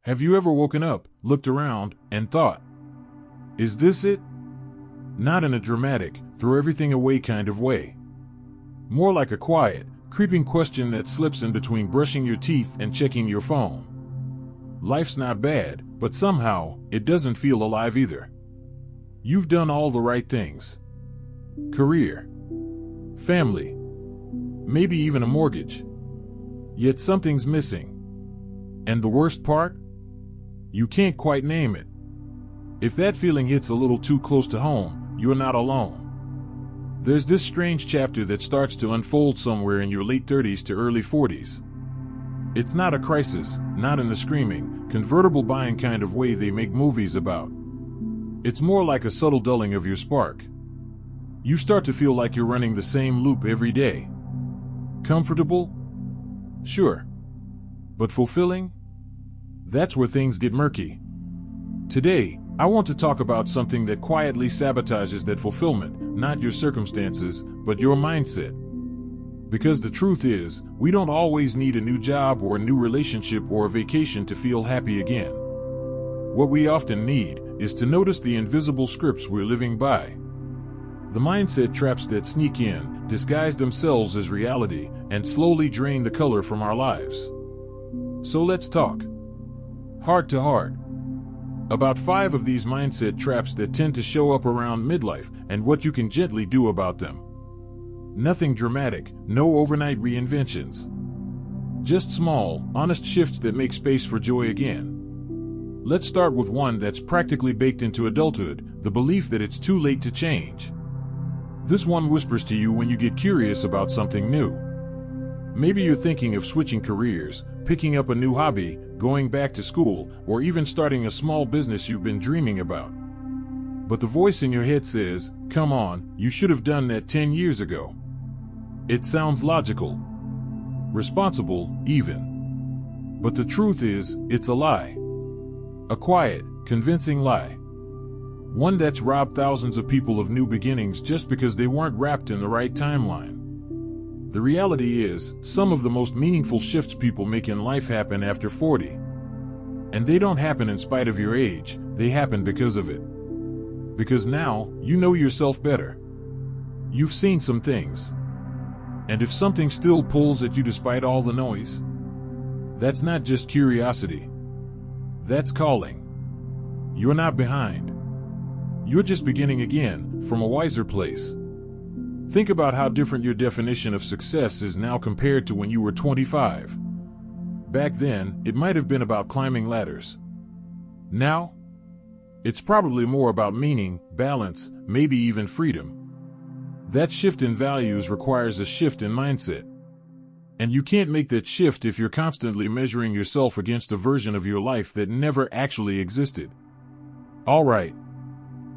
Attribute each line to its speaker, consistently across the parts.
Speaker 1: Have you ever woken up, looked around, and thought, is this it? Not in a dramatic, throw everything away kind of way. More like a quiet, creeping question that slips in between brushing your teeth and checking your phone. Life's not bad, but somehow, it doesn't feel alive either. You've done all the right things. Career, family, maybe even a mortgage. Yet something's missing. And the worst part? You can't quite name it. If that feeling hits a little too close to home, you're not alone. There's this strange chapter that starts to unfold somewhere in your late 30s to early 40s. It's not a crisis, not in the screaming, convertible buying kind of way they make movies about. It's more like a subtle dulling of your spark. You start to feel like you're running the same loop every day. Comfortable? Sure. But fulfilling? That's where things get murky. Today, I want to talk about something that quietly sabotages that fulfillment, not your circumstances, but your mindset. Because the truth is, we don't always need a new job or a new relationship or a vacation to feel happy again. What we often need is to notice the invisible scripts we're living by. The mindset traps that sneak in, disguise themselves as reality, and slowly drain the color from our lives. So let's talk. Heart to heart. About 5 of these mindset traps that tend to show up around midlife and what you can gently do about them. Nothing dramatic, no overnight reinventions. Just small, honest shifts that make space for joy again. Let's start with one that's practically baked into adulthood, the belief that it's too late to change. This one whispers to you when you get curious about something new. Maybe you're thinking of switching careers, picking up a new hobby, going back to school, or even starting a small business you've been dreaming about. But the voice in your head says, come on, you should have done that 10 years ago. It sounds logical, responsible, even. But the truth is, it's a lie. A quiet, convincing lie. One that's robbed thousands of people of new beginnings just because they weren't wrapped in the right timeline. The reality is, some of the most meaningful shifts people make in life happen after 40. And they don't happen in spite of your age, they happen because of it. Because now, you know yourself better. You've seen some things. And if something still pulls at you despite all the noise, that's not just curiosity. That's calling. You're not behind. You're just beginning again, from a wiser place. Think about how different your definition of success is now compared to when you were 25. Back then, it might have been about climbing ladders. Now, it's probably more about meaning, balance, maybe even freedom. That shift in values requires a shift in mindset. And you can't make that shift if you're constantly measuring yourself against a version of your life that never actually existed. All right.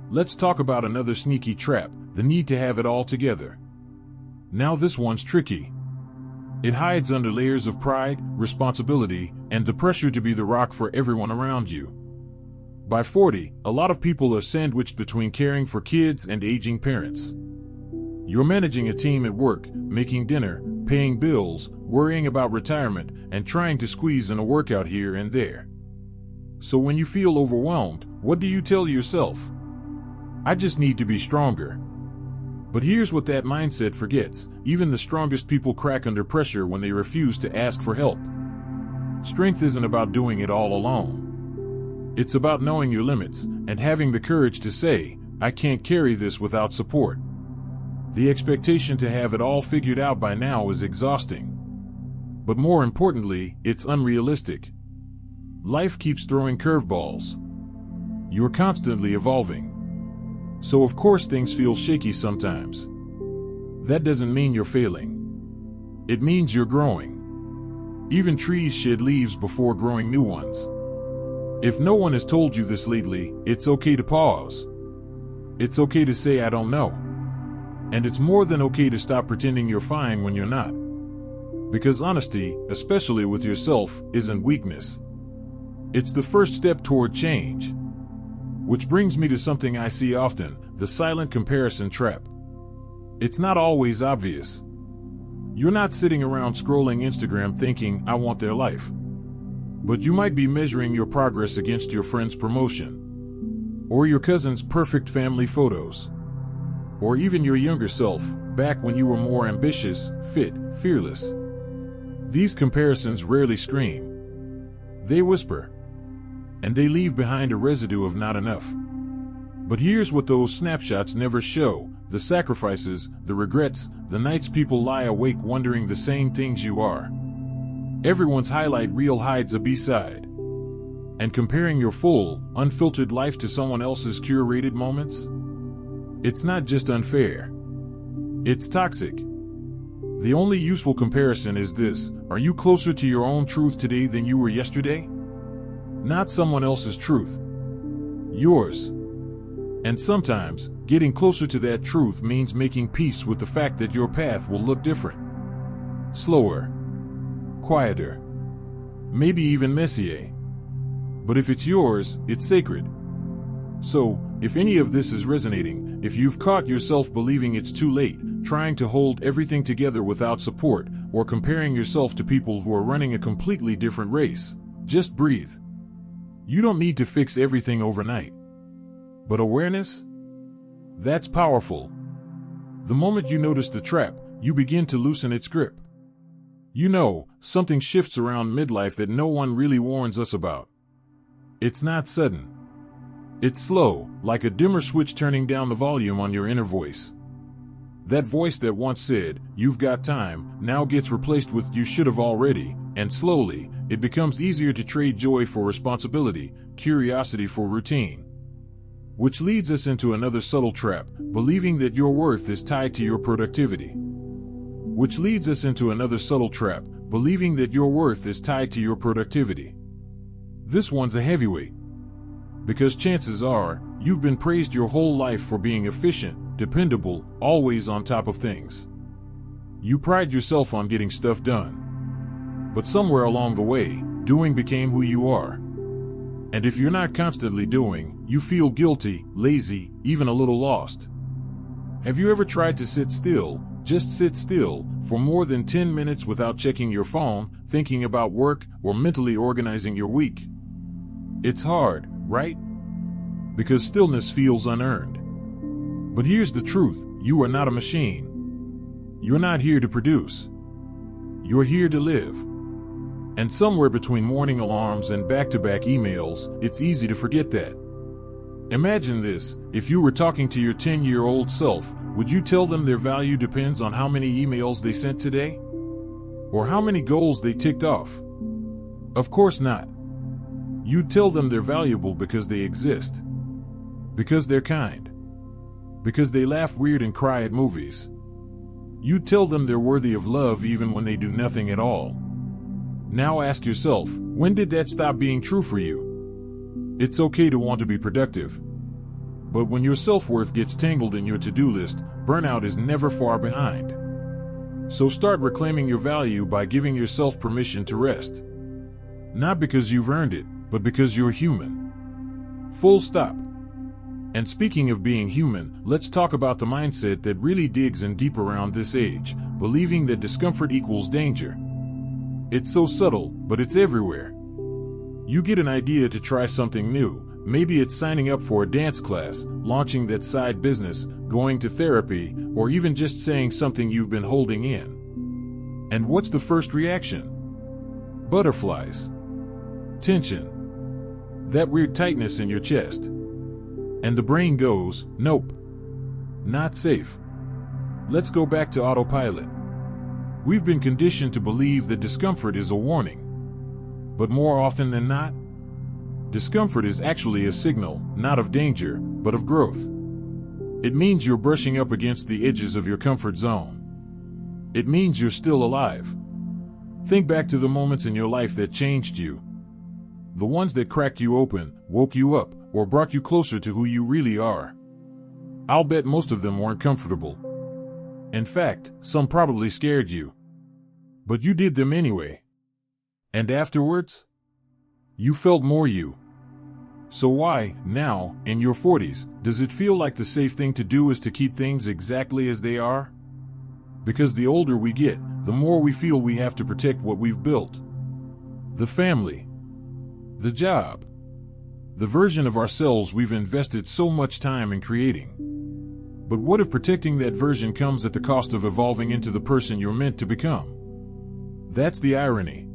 Speaker 1: Let's talk about another sneaky trap, the need to have it all together. Now this one's tricky. It hides under layers of pride, responsibility, and the pressure to be the rock for everyone around you. By 40, a lot of people are sandwiched between caring for kids and aging parents. You're managing a team at work, making dinner, paying bills, worrying about retirement, and trying to squeeze in a workout here and there. So when you feel overwhelmed, what do you tell yourself? I just need to be stronger. But here's what that mindset forgets. Even the strongest people crack under pressure when they refuse to ask for help. Strength isn't about doing it all alone. It's about knowing your limits and having the courage to say, I can't carry this without support. The expectation to have it all figured out by now is exhausting. But more importantly, it's unrealistic. Life keeps throwing curveballs. You're constantly evolving. So of course things feel shaky sometimes. That doesn't mean you're failing. It means you're growing. Even trees shed leaves before growing new ones. If no one has told you this lately, it's okay to pause. It's okay to say I don't know. And it's more than okay to stop pretending you're fine when you're not. Because honesty, especially with yourself, isn't weakness. It's the first step toward change. Which brings me to something I see often, the silent comparison trap. It's not always obvious. You're not sitting around scrolling Instagram thinking, I want their life. But you might be measuring your progress against your friend's promotion, or your cousin's perfect family photos, or even your younger self, back when you were more ambitious, fit, fearless. These comparisons rarely scream. They whisper, and they leave behind a residue of not enough. But here's what those snapshots never show: the sacrifices, the regrets, the nights people lie awake wondering the same things you are. Everyone's highlight reel hides a B-side. And comparing your full, unfiltered life to someone else's curated moments? It's not just unfair. It's toxic. The only useful comparison is this: are you closer to your own truth today than you were yesterday? Not someone else's truth. Yours. And sometimes, getting closer to that truth means making peace with the fact that your path will look different. Slower. Quieter. Maybe even messier. But if it's yours, it's sacred. So, if any of this is resonating, if you've caught yourself believing it's too late, trying to hold everything together without support, or comparing yourself to people who are running a completely different race, just breathe. You don't need to fix everything overnight. But awareness? That's powerful. The moment you notice the trap, you begin to loosen its grip. You know, something shifts around midlife that no one really warns us about. It's not sudden. It's slow, like a dimmer switch turning down the volume on your inner voice. That voice that once said, "You've got time," now gets replaced with "You should have already," and slowly, it becomes easier to trade joy for responsibility, curiosity for routine. Which leads us into another subtle trap, believing that your worth is tied to your productivity. Which leads us into another subtle trap, believing that your worth is tied to your productivity. This one's a heavyweight. Because chances are, you've been praised your whole life for being efficient, dependable, always on top of things. You pride yourself on getting stuff done. But somewhere along the way, doing became who you are. And if you're not constantly doing, you feel guilty, lazy, even a little lost. Have you ever tried to sit still, just sit still, for more than 10 minutes without checking your phone, thinking about work, or mentally organizing your week? It's hard, right? Because stillness feels unearned. But here's the truth: you are not a machine. You're not here to produce. You're here to live. And somewhere between morning alarms and back-to-back emails, it's easy to forget that. Imagine this: if you were talking to your 10-year-old self, would you tell them their value depends on how many emails they sent today? Or how many goals they ticked off? Of course not. You'd tell them they're valuable because they exist. Because they're kind. Because they laugh weird and cry at movies. You'd tell them they're worthy of love even when they do nothing at all. Now ask yourself, when did that stop being true for you? It's okay to want to be productive. But when your self-worth gets tangled in your to-do list, burnout is never far behind. So start reclaiming your value by giving yourself permission to rest. Not because you've earned it, but because you're human. Full stop. And speaking of being human, let's talk about the mindset that really digs in deep around this age, believing that discomfort equals danger. It's so subtle, but it's everywhere. You get an idea to try something new. Maybe it's signing up for a dance class, launching that side business, going to therapy, or even just saying something you've been holding in. And what's the first reaction? Butterflies. Tension. That weird tightness in your chest. And the brain goes, nope. Not safe. Let's go back to autopilot. We've been conditioned to believe that discomfort is a warning. But more often than not, discomfort is actually a signal, not of danger, but of growth. It means you're brushing up against the edges of your comfort zone. It means you're still alive. Think back to the moments in your life that changed you. The ones that cracked you open, woke you up, or brought you closer to who you really are. I'll bet most of them weren't comfortable. In fact, some probably scared you. But you did them anyway. And afterwards? You felt more you. So why, now, in your 40s, does it feel like the safe thing to do is to keep things exactly as they are? Because the older we get, the more we feel we have to protect what we've built. The family. The job. The version of ourselves we've invested so much time in creating. But what if protecting that version comes at the cost of evolving into the person you're meant to become? That's the irony.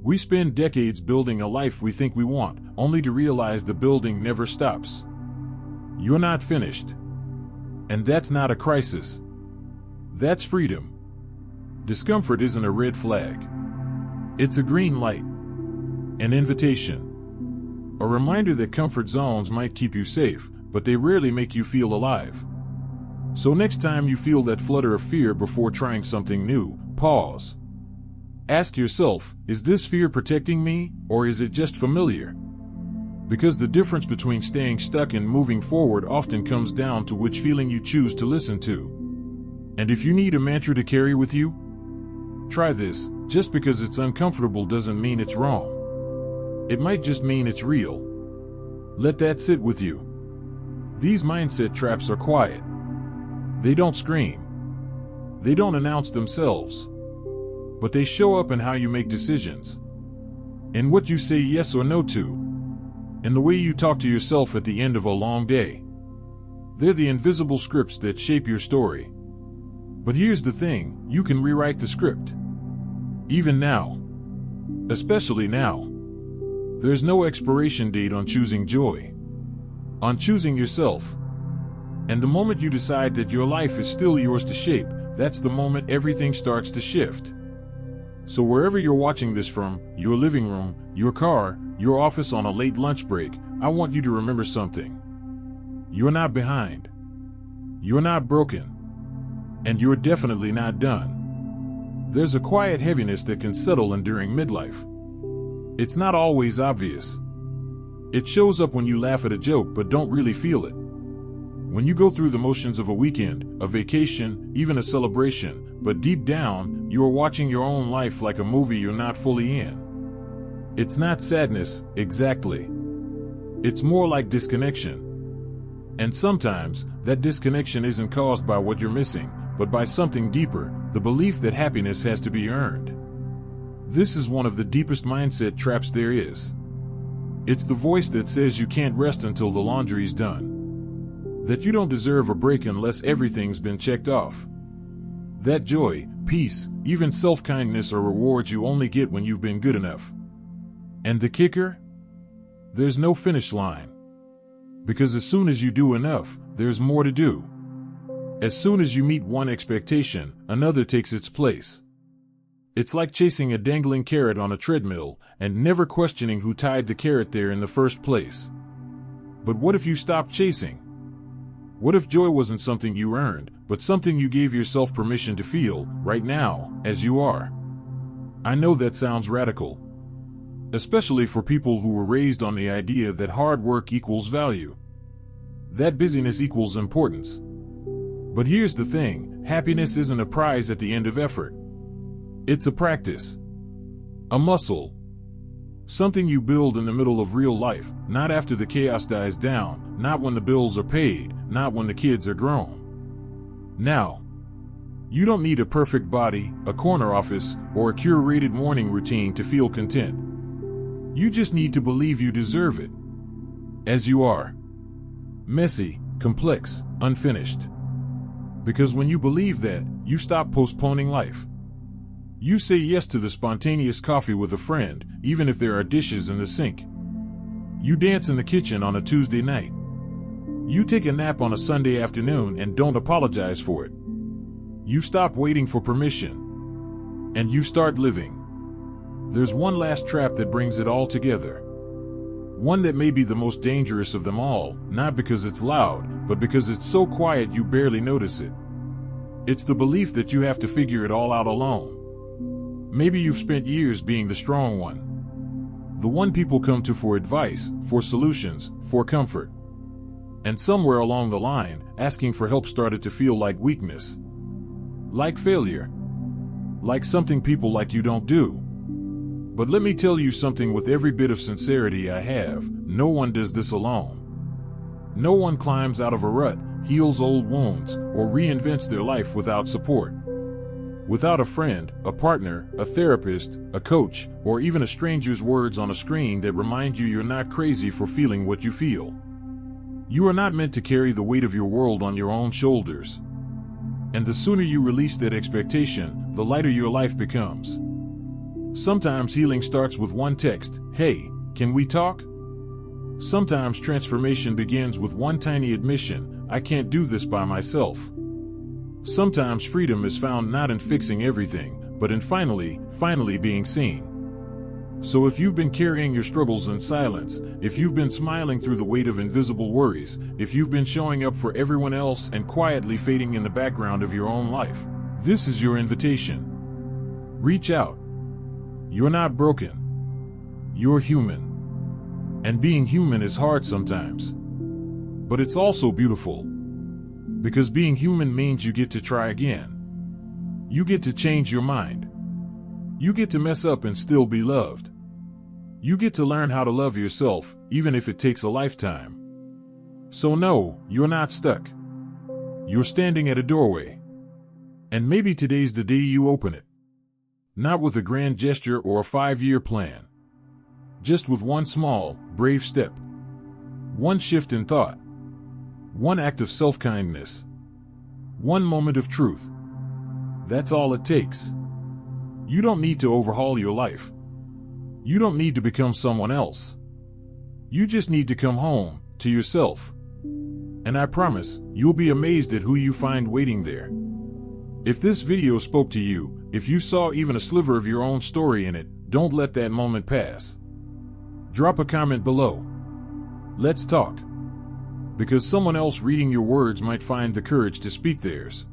Speaker 1: We spend decades building a life we think we want, only to realize the building never stops. You're not finished. And that's not a crisis. That's freedom. Discomfort isn't a red flag. It's a green light. An invitation. A reminder that comfort zones might keep you safe, but they rarely make you feel alive. So next time you feel that flutter of fear before trying something new, pause. Ask yourself, is this fear protecting me, or is it just familiar? Because the difference between staying stuck and moving forward often comes down to which feeling you choose to listen to. And if you need a mantra to carry with you, try this. Just because it's uncomfortable doesn't mean it's wrong. It might just mean it's real. Let that sit with you. These mindset traps are quiet. They don't scream. They don't announce themselves. But they show up in how you make decisions. In what you say yes or no to. In the way you talk to yourself at the end of a long day. They're the invisible scripts that shape your story. But here's the thing, you can rewrite the script. Even now. Especially now. There's no expiration date on choosing joy. On choosing yourself. And the moment you decide that your life is still yours to shape, that's the moment everything starts to shift. So wherever you're watching this from, your living room, your car, your office on a late lunch break, I want you to remember something. You're not behind. You're not broken. And you're definitely not done. There's a quiet heaviness that can settle in during midlife. It's not always obvious. It shows up when you laugh at a joke but don't really feel it. When you go through the motions of a weekend, a vacation, even a celebration, but deep down, you are watching your own life like a movie you're not fully in. It's not sadness, exactly. It's more like disconnection. And sometimes, that disconnection isn't caused by what you're missing, but by something deeper, the belief that happiness has to be earned. This is one of the deepest mindset traps there is. It's the voice that says you can't rest until the laundry's done. That you don't deserve a break unless everything's been checked off. That joy, peace, even self-kindness are rewards you only get when you've been good enough. And the kicker? There's no finish line. Because as soon as you do enough, there's more to do. As soon as you meet one expectation, another takes its place. It's like chasing a dangling carrot on a treadmill and never questioning who tied the carrot there in the first place. But what if you stopped chasing? What if joy wasn't something you earned, but something you gave yourself permission to feel, right now, as you are? I know that sounds radical. Especially for people who were raised on the idea that hard work equals value. That busyness equals importance. But here's the thing, happiness isn't a prize at the end of effort. It's a practice. A muscle. Something you build in the middle of real life, not after the chaos dies down, not when the bills are paid, not when the kids are grown. Now. You don't need a perfect body, a corner office, or a curated morning routine to feel content. You just need to believe you deserve it. As you are. Messy, complex, unfinished. Because when you believe that, you stop postponing life. You say yes to the spontaneous coffee with a friend, even if there are dishes in the sink. You dance in the kitchen on a Tuesday night. You take a nap on a Sunday afternoon and don't apologize for it. You stop waiting for permission. And you start living. There's one last trap that brings it all together. One that may be the most dangerous of them all, not because it's loud, but because it's so quiet you barely notice it. It's the belief that you have to figure it all out alone. Maybe you've spent years being the strong one. The one people come to for advice, for solutions, for comfort. And somewhere along the line, asking for help started to feel like weakness. Like failure. Like something people like you don't do. But let me tell you something with every bit of sincerity I have, no one does this alone. No one climbs out of a rut, heals old wounds, or reinvents their life without support. Without a friend, a partner, a therapist, a coach, or even a stranger's words on a screen that remind you you're not crazy for feeling what you feel. You are not meant to carry the weight of your world on your own shoulders. And the sooner you release that expectation, the lighter your life becomes. Sometimes healing starts with one text, "Hey, can we talk?" Sometimes transformation begins with one tiny admission, "I can't do this by myself." Sometimes freedom is found not in fixing everything, but in finally being seen. So if you've been carrying your struggles in silence, if you've been smiling through the weight of invisible worries, if you've been showing up for everyone else and quietly fading in the background of your own life, this is your invitation. Reach out. You're not broken. You're human. And being human is hard sometimes. But it's also beautiful. Because being human means you get to try again. You get to change your mind. You get to mess up and still be loved. You get to learn how to love yourself, even if it takes a lifetime. So no, you're not stuck. You're standing at a doorway. And maybe today's the day you open it. Not with a grand gesture or a 5-year plan. Just with one small, brave step. One shift in thought. One act of self-kindness. One moment of truth. That's all it takes. You don't need to overhaul your life. You don't need to become someone else. You just need to come home, to yourself. And I promise, you'll be amazed at who you find waiting there. If this video spoke to you, if you saw even a sliver of your own story in it, don't let that moment pass. Drop a comment below. Let's talk. Because someone else reading your words might find the courage to speak theirs.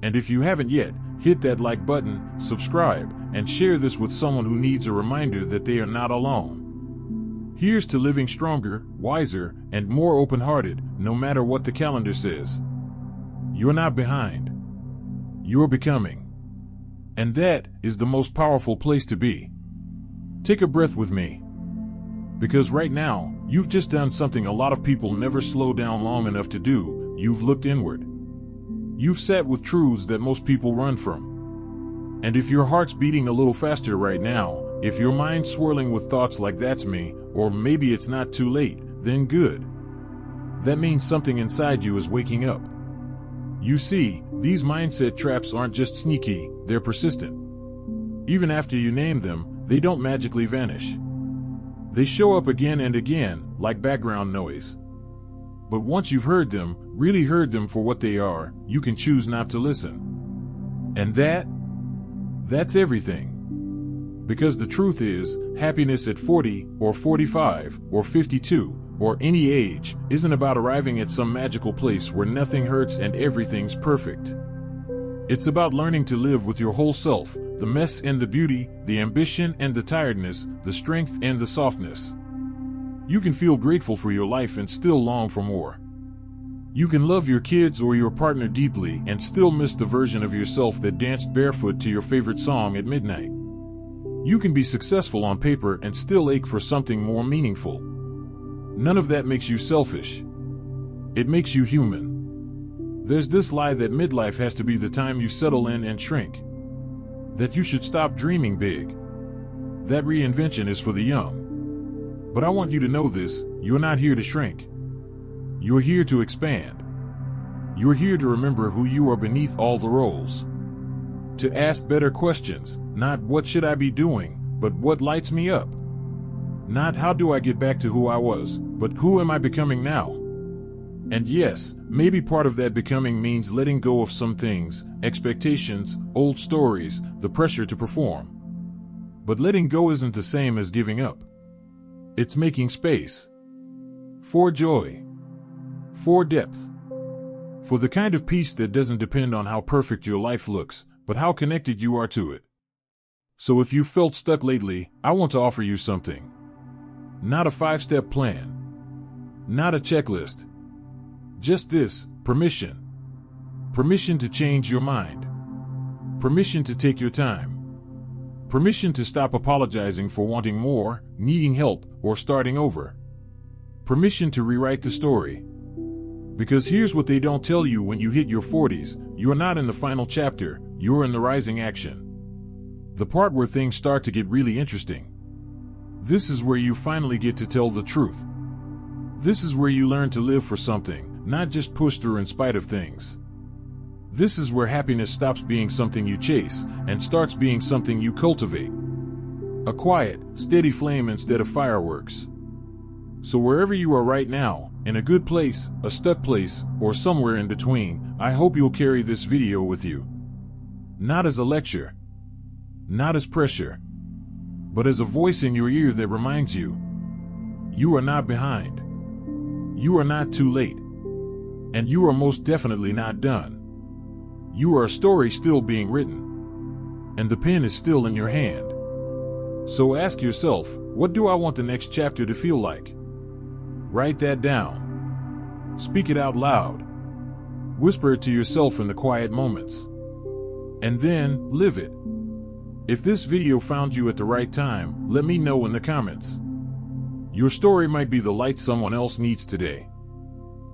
Speaker 1: And if you haven't yet, hit that like button, subscribe, and share this with someone who needs a reminder that they are not alone. Here's to living stronger, wiser, and more open-hearted, no matter what the calendar says. You're not behind. You're becoming. And that is the most powerful place to be. Take a breath with me. Because right now, you've just done something a lot of people never slow down long enough to do. You've looked inward. You've sat with truths that most people run from. And if your heart's beating a little faster right now, if your mind's swirling with thoughts like "that's me," or "maybe it's not too late," then good. That means something inside you is waking up. You see, these mindset traps aren't just sneaky, they're persistent. Even after you name them, they don't magically vanish. They show up again and again, like background noise. But once you've heard them, really heard them for what they are, you can choose not to listen. And that's everything. Because the truth is, happiness at 40, or 45, or 52, or any age, isn't about arriving at some magical place where nothing hurts and everything's perfect. It's about learning to live with your whole self, the mess and the beauty, the ambition and the tiredness, the strength and the softness. You can feel grateful for your life and still long for more. You can love your kids or your partner deeply and still miss the version of yourself that danced barefoot to your favorite song at midnight. You can be successful on paper and still ache for something more meaningful. None of that makes you selfish. It makes you human. There's this lie that midlife has to be the time you settle in and shrink. That you should stop dreaming big. That reinvention is for the young. But I want you to know this, you're not here to shrink. You're here to expand. You're here to remember who you are beneath all the roles. To ask better questions, not "what should I be doing," but "what lights me up?" Not "how do I get back to who I was," but "who am I becoming now?" And yes, maybe part of that becoming means letting go of some things, expectations, old stories, the pressure to perform. But letting go isn't the same as giving up. It's making space. For joy. For depth. For the kind of peace that doesn't depend on how perfect your life looks, but how connected you are to it. So if you've felt stuck lately, I want to offer you something. Not a 5-step plan. Not a checklist. Just this, permission. Permission to change your mind. Permission to take your time. Permission to stop apologizing for wanting more, needing help, or starting over. Permission to rewrite the story. Because here's what they don't tell you when you hit your 40s, you're not in the final chapter, you're in the rising action. The part where things start to get really interesting. This is where you finally get to tell the truth. This is where you learn to live for something, not just push through in spite of things. This is where happiness stops being something you chase and starts being something you cultivate. A quiet, steady flame instead of fireworks. So wherever you are right now, in a good place, a stuck place, or somewhere in between, I hope you'll carry this video with you. Not as a lecture, not as pressure, but as a voice in your ear that reminds you, you are not behind. You are not too late. And you are most definitely not done. You are a story still being written. And the pen is still in your hand. So ask yourself, what do I want the next chapter to feel like? Write that down. Speak it out loud. Whisper it to yourself in the quiet moments. And then, live it. If this video found you at the right time, let me know in the comments. Your story might be the light someone else needs today.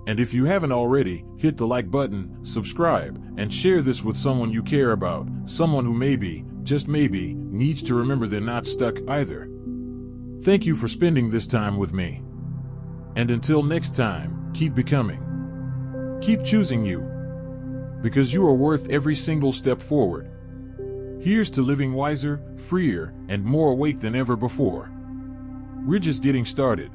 Speaker 1: And if you haven't already, hit the like button, subscribe, and share this with someone you care about, someone who maybe, just maybe, needs to remember they're not stuck either. Thank you for spending this time with me. And until next time, keep becoming. Keep choosing you. Because you are worth every single step forward. Here's to living wiser, freer, and more awake than ever before. We're just getting started.